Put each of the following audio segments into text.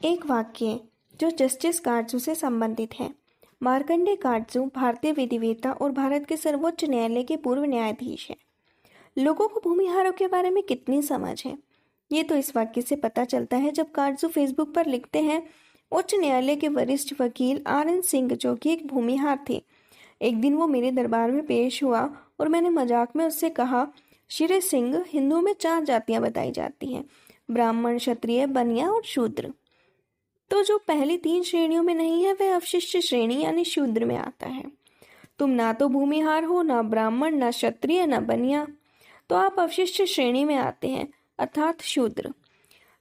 एक वाक्य जो जस्टिस काटजू से संबंधित है। मार्कंडेय काटजू भारतीय विधिवेत्ता और भारत के सर्वोच्च न्यायालय के पूर्व न्यायाधीश हैं। लोगों को भूमिहारों के बारे में कितनी समझ है, ये तो इस वाक्य से पता चलता है जब काटजू फेसबुक पर लिखते हैं, उच्च न्यायालय के वरिष्ठ वकील RN सिंह जो कि एक भूमिहार थे, एक दिन वो मेरे दरबार में पेश हुआ और मैंने मजाक में उससे कहा, श्री सिंह, हिंदुओं में 4 जातियां बताई जाती हैं, ब्राह्मण, क्षत्रिय, बनिया और शूद्र। तो जो पहली 3 श्रेणियों में नहीं है वह अवशिष्ट श्रेणी यानी शूद्र में आता है। तुम ना तो भूमिहार हो, ना ब्राह्मण, ना क्षत्रिय, ना बनिया, तो आप अवशिष्ट श्रेणी में आते हैं अर्थात शूद्र।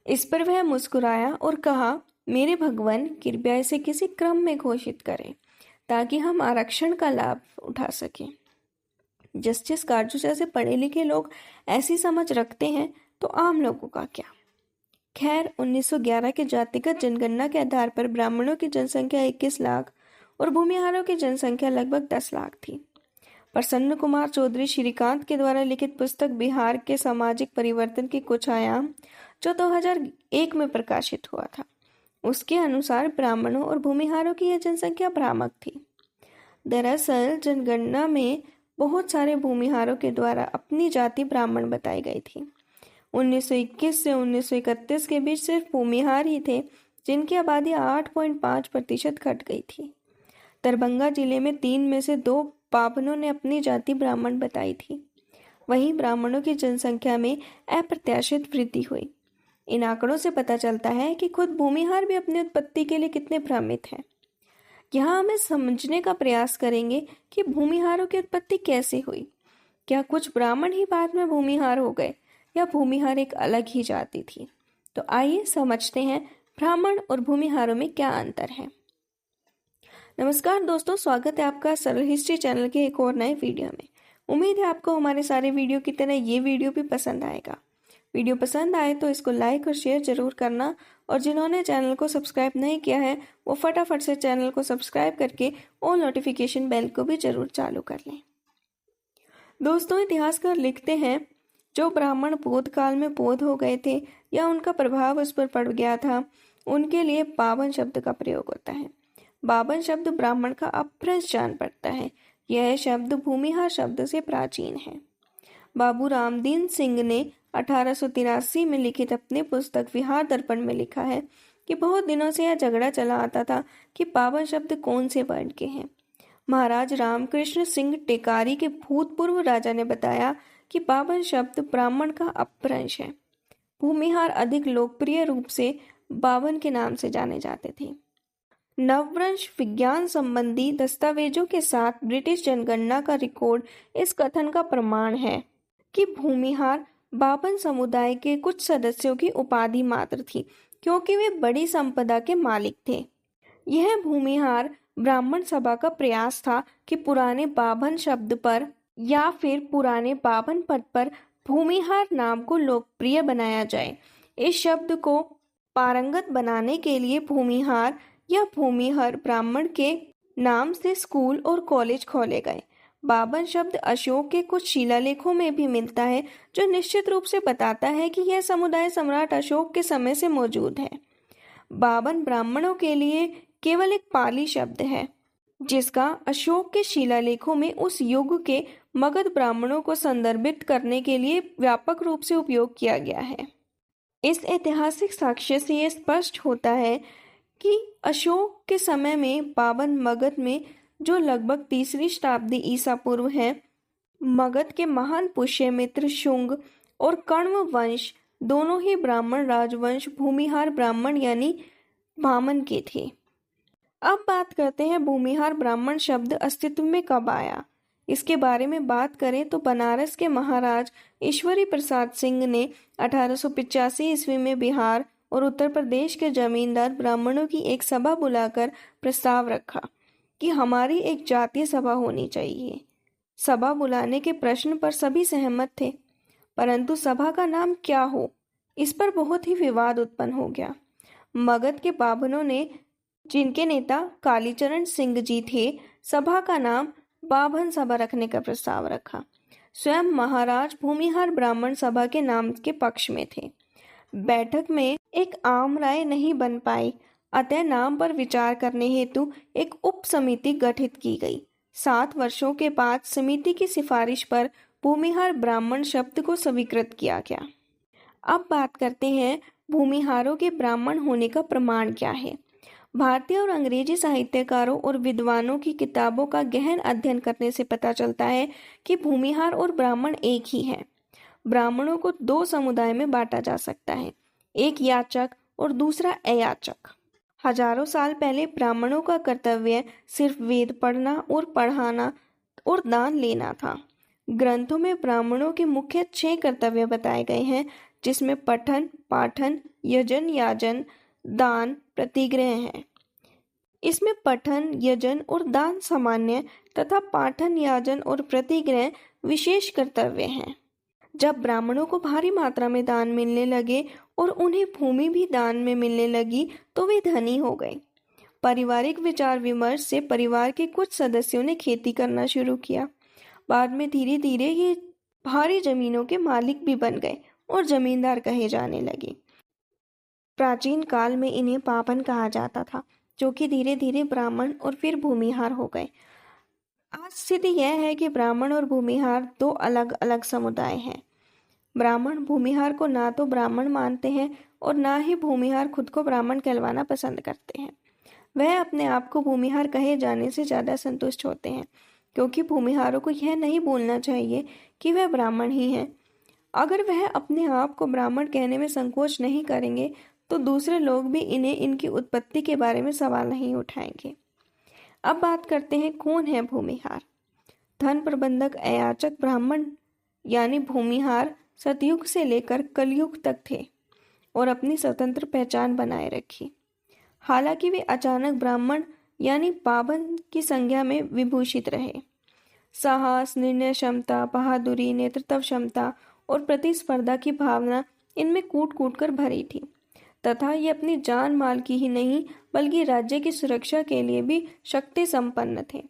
इस पर वह मुस्कुराया और कहा, मेरे भगवान, कृपया इसे किसी क्रम में घोषित करें ताकि हम आरक्षण का लाभ उठा सकें। जस्टिस काटजू जैसे पढ़े लिखे लोग ऐसी समझ रखते हैं तो आम लोगों का क्या। खैर, 1911 के जातिगत जनगणना के आधार पर ब्राह्मणों की जनसंख्या 21 लाख और भूमिहारों की जनसंख्या लगभग 10 लाख थी। प्रसन्न कुमार चौधरी श्रीकांत के द्वारा लिखित पुस्तक बिहार के सामाजिक परिवर्तन के कुछ आयाम, जो 2001 में प्रकाशित हुआ था, उसके अनुसार ब्राह्मणों और भूमिहारों की यह जनसंख्या भ्रामक थी। दरअसल जनगणना में बहुत सारे भूमिहारों के द्वारा अपनी जाति ब्राह्मण बताई गई थी। 1921 से 1931 के बीच सिर्फ भूमिहार ही थे जिनकी आबादी 8.5% घट गई थी। दरभंगा जिले में 3 में से 2 पावनों ने अपनी जाति ब्राह्मण बताई थी। वहीं ब्राह्मणों की जनसंख्या में अप्रत्याशित वृद्धि हुई। इन आंकड़ों से पता चलता है कि खुद भूमिहार भी अपनी उत्पत्ति के लिए कितने भ्रमित हैं। यहाँ हमें समझने का प्रयास करेंगे कि भूमिहारों की उत्पत्ति कैसे हुई। क्या कुछ ब्राह्मण ही बाद में भूमिहार हो गए या भूमिहार एक अलग ही जाति थी? तो आइए समझते हैं ब्राह्मण और भूमिहारों में क्या अंतर है। नमस्कार दोस्तों, स्वागत है आपका सरल हिस्ट्री चैनल के एक और नए वीडियो में। उम्मीद है आपको हमारे सारे वीडियो की तरह ये वीडियो भी पसंद आएगा। वीडियो पसंद आए तो इसको लाइक और शेयर जरूर करना, और जिन्होंने चैनल को सब्सक्राइब नहीं किया है वो फटाफट से चैनल को सब्सक्राइब करके ऑल नोटिफिकेशन बेल को भी जरूर चालू कर लें। दोस्तों, इतिहासकार लिखते हैं, जो ब्राह्मण बोध काल में बोध हो गए थे या उनका प्रभाव उस पर पड़ गया था, उनके लिए बावन शब्द का प्रयोग होता है। बावन शब्द ब्राह्मण का अपभ्रंश जान पड़ता है। यह शब्द भूमिहार शब्द से प्राचीन है। बाबू रामदीन सिंह ने 1883 में लिखित अपनी पुस्तक विहार दर्पण में लिखा है कि बहुत दिनों से यह झगड़ा चला आता था कि बावन शब्द कौन से वर्ण के हैं। महाराज रामकृष्ण सिंह टेकारी के भूतपूर्व राजा ने बताया कि बावन शब्द ब्राह्मण का अपभ्रंश है। भूमिहार अधिक लोकप्रिय रूप से बावन के नाम से जाने जाते थे। नववंश विज्ञान संबंधी दस्तावेजों के साथ ब्रिटिश जनगणना का रिकॉर्ड इस कथन का प्रमाण है कि भूमिहार बावन समुदाय के कुछ सदस्यों की उपाधि मात्र थी, क्योंकि वे बड़ी संपदा के मालिक थे। यह भूमिहार ब्राह्मण सभा का प्रयास था कि पुराने बावन शब्द पर या फिर पुराने बावन पद पर भूमिहार नाम को लोकप्रिय बनाया जाए। इस शब्द को पारंगत बनाने के लिए भूमिहार या भूमिहर ब्राह्मण के नाम से स्कूल और कॉलेज खोले गए। बावन शब्द अशोक के कुछ शिलालेखों में भी मिलता है, जो निश्चित रूप से बताता है कि यह समुदाय सम्राट अशोक के समय से मौजूद है। बावन ब्राह्मणों के लिए केवल एक पाली शब्द है, जिसका अशोक के शिलालेखों में उस युग के मगध ब्राह्मणों को संदर्भित करने के लिए व्यापक रूप से उपयोग किया गया है। इस ऐतिहासिक साक्ष्य से यह स्पष्ट होता है कि अशोक के समय में बावन मगध में, जो लगभग 3री शताब्दी ईसा पूर्व है, मगध के महान पुष्यमित्र शुंग और कण्व वंश दोनों ही ब्राह्मण राजवंश भूमिहार ब्राह्मण यानी वामन के थे। अब बात करते हैं भूमिहार ब्राह्मण शब्द अस्तित्व में कब आया। इसके बारे में बात करें तो बनारस के महाराज ईश्वरी प्रसाद सिंह ने 1885 ईस्वी में बिहार और उत्तर प्रदेश के जमींदार ब्राह्मणों की एक सभा बुलाकर प्रस्ताव रखा कि हमारी एक जातीय सभा होनी चाहिए। सभा बुलाने के प्रश्न पर सभी सहमत थे, परंतु सभा का नाम क्या हो, इस पर बहुत ही विवाद उत्पन्न हो गया। मगध के बाभनों ने, जिनके नेता कालीचरण सिंह जी थे, सभा का नाम बाभन सभा रखने का प्रस्ताव रखा। स्वयं महाराज भूमिहार ब्राह्मण सभा के नाम के पक्ष में थे। बैठक में एक आम राय नहीं बन पाई, अतः नाम पर विचार करने हेतु एक उप समिति गठित की गई। 7 वर्षों के बाद समिति की सिफारिश पर भूमिहार ब्राह्मण शब्द को स्वीकृत किया गया। अब बात करते हैं भूमिहारों के ब्राह्मण होने का प्रमाण क्या है। भारतीय और अंग्रेजी साहित्यकारों और विद्वानों की किताबों का गहन अध्ययन करने से पता चलता है कि भूमिहार और ब्राह्मण एक ही हैं। ब्राह्मणों को 2 समुदाय में बांटा जा सकता है, एक याचक और दूसरा अयाचक। हजारों साल पहले ब्राह्मणों का कर्तव्य सिर्फ वेद पढ़ना और पढ़ाना और दान लेना था। ग्रंथों में ब्राह्मणों के मुख्य 6 कर्तव्य बताए गए हैं, जिसमें पठन, पाठन, यजन, याजन, दान, प्रतिग्रह है। इसमें पठन, यजन और दान सामान्य तथा पाठन, याजन और प्रतिग्रह विशेष कर्तव्य हैं। जब ब्राह्मणों को भारी मात्रा में दान मिलने लगे और उन्हें भूमि भी दान में मिलने लगी तो वे धनी हो गए। पारिवारिक विचार विमर्श से परिवार के कुछ सदस्यों ने खेती करना शुरू किया। बाद में धीरे धीरे ये भारी जमीनों के मालिक भी बन गए और जमींदार कहे जाने लगे। प्राचीन काल में इन्हें पापन कहा जाता था, जो कि धीरे धीरे ब्राह्मण और फिर भूमिहार हो गए। आज स्थिति यह है कि ब्राह्मण और भूमिहार 2 अलग अलग समुदाय हैं। ब्राह्मण भूमिहार को ना तो ब्राह्मण मानते हैं और ना ही भूमिहार खुद को ब्राह्मण कहलवाना पसंद करते हैं। वह अपने आप को भूमिहार कहे जाने से ज़्यादा संतुष्ट होते हैं, क्योंकि भूमिहारों को यह नहीं बोलना चाहिए कि वह ब्राह्मण ही हैं। अगर वह अपने आप को ब्राह्मण कहने में संकोच नहीं करेंगे तो दूसरे लोग भी इन्हें इनकी उत्पत्ति के बारे में सवाल नहीं उठाएंगे। अब बात करते हैं कौन है भूमिहार। धन प्रबंधक अयाचक ब्राह्मण यानी भूमिहार सतयुग से लेकर कलयुग तक थे और अपनी स्वतंत्र पहचान बनाए रखी। हालांकि वे अचानक ब्राह्मण यानी पाबन की संज्ञा में विभूषित रहे। साहस, निर्णय क्षमता, बहादुरी, नेतृत्व क्षमता और प्रतिस्पर्धा की भावना इनमें कूट कूट कर भरी थी तथा ये अपनी जान माल की ही नहीं बल्कि राज्य की सुरक्षा के लिए भी शक्ति संपन्न थे।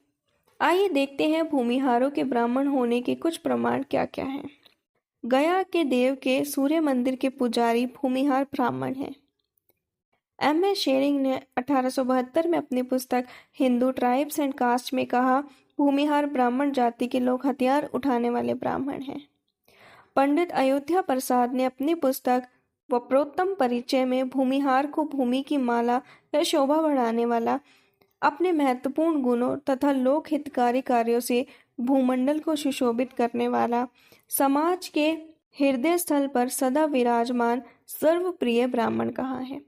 आइए देखते हैं भूमिहारों के ब्राह्मण होने के कुछ प्रमाण क्या क्या हैं। गया के देव के सूर्य मंदिर के पुजारी भूमिहार ब्राह्मण हैं। M.A. शेरिंग ने 1872 में अपनी पुस्तक हिंदू ट्राइब्स एंड कास्ट में कहा, भूमिहार ब्राह्मण जाति के लोग हथियार उठाने वाले ब्राह्मण हैं। पंडित अयोध्या प्रसाद ने अपनी पुस्तक वप्रोत्तम परिचय में भूमिहार को भूमि की माला या शोभा बढ़ाने वाला, अपने महत्वपूर्ण गुणों तथा लोक हितकारी कार्यों से भूमंडल को सुशोभित करने वाला, समाज के हृदय स्थल पर सदा विराजमान सर्वप्रिय ब्राह्मण कहा है।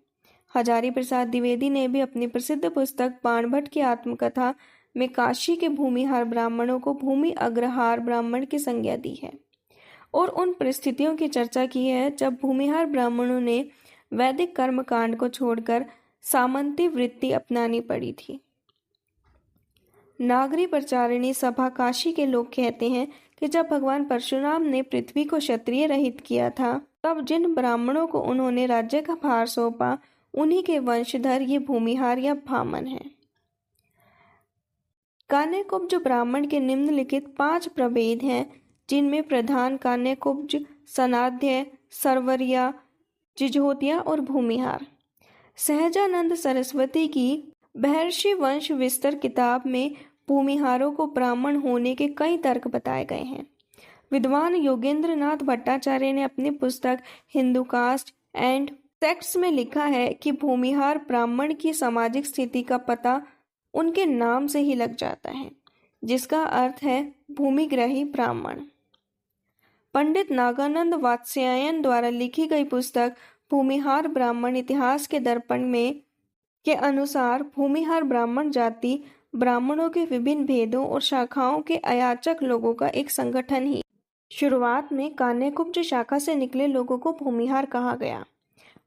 हजारी प्रसाद द्विवेदी ने भी अपनी प्रसिद्ध पुस्तक बाणभट्ट की आत्मकथा में काशी के भूमिहार ब्राह्मणों को भूमि अग्रहार ब्राह्मण की संज्ञा दी है और उन परिस्थितियों की चर्चा की है जब भूमिहार ब्राह्मणों ने वैदिक कर्मकांड को छोड़कर सामंती वृत्ति अपनानी पड़ी थी। नागरी प्रचारिणी सभा काशी के लोग कहते हैं कि जब भगवान परशुराम ने पृथ्वी को क्षत्रिय रहित किया था तब जिन ब्राह्मणों को उन्होंने राज्य का भार सौंपा उन्हीं के वंशधर ये भूमिहार या भामन हैं। कान्यकुब्ज ब्राह्मण के निम्नलिखित 5 प्रभेद हैं, जिनमें प्रधान कान्यकुब्ज, सनाध्य, सरवरिया, जिझोतिया और भूमिहार। सहजानंद सरस्वती की महर्षि वंश विस्तार किताब में भूमिहारों को ब्राह्मण होने के कई तर्क बताए गए हैं। विद्वान योगेंद्र नाथ भट्टाचार्य ने अपनी पुस्तक हिंदू कास्ट एंड सेक्ट्स में लिखा है कि भूमिहार ब्राह्मण की सामाजिक स्थिति का पता उनके नाम से ही लग जाता है, जिसका अर्थ है भूमिग्राही ब्राह्मण। पंडित नागानंद वात्स्यायन द्वारा लिखी गई पुस्तक भूमिहार ब्राह्मण इतिहास के दर्पण में के अनुसार भूमिहार ब्राह्मण जाति ब्राह्मणों के विभिन्न भेदों और शाखाओं के अयाचक लोगों का एक संगठन ही। शुरुआत में कान्यकुब्ज शाखा से निकले लोगों को भूमिहार कहा गया।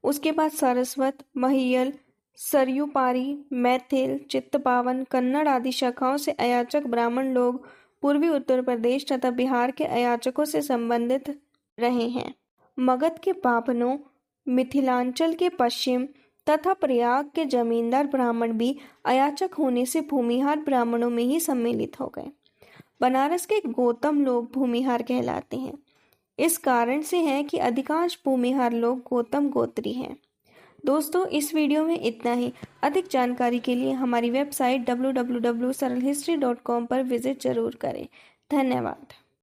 उसके बाद सारस्वत, महियल, सरयूपारी, मैथिल, चित्तपावन, कन्नड़ आदि शाखाओं से अयाचक ब्राह्मण लोग पूर्वी उत्तर प्रदेश तथा बिहार के अयाचकों से संबंधित रहे हैं। मगध के पावनों, मिथिलांचल के पश्चिम तथा प्रयाग के जमींदार ब्राह्मण भी अयाचक होने से भूमिहार ब्राह्मणों में ही सम्मिलित हो गए। बनारस के गौतम लोग भूमिहार कहलाते हैं। इस कारण से है कि अधिकांश भूमिहार लोग गौतम गोत्री हैं। दोस्तों, इस वीडियो में इतना ही। अधिक जानकारी के लिए हमारी वेबसाइट www.सरलहिस्ट्री.com पर विजिट जरूर करें। धन्यवाद।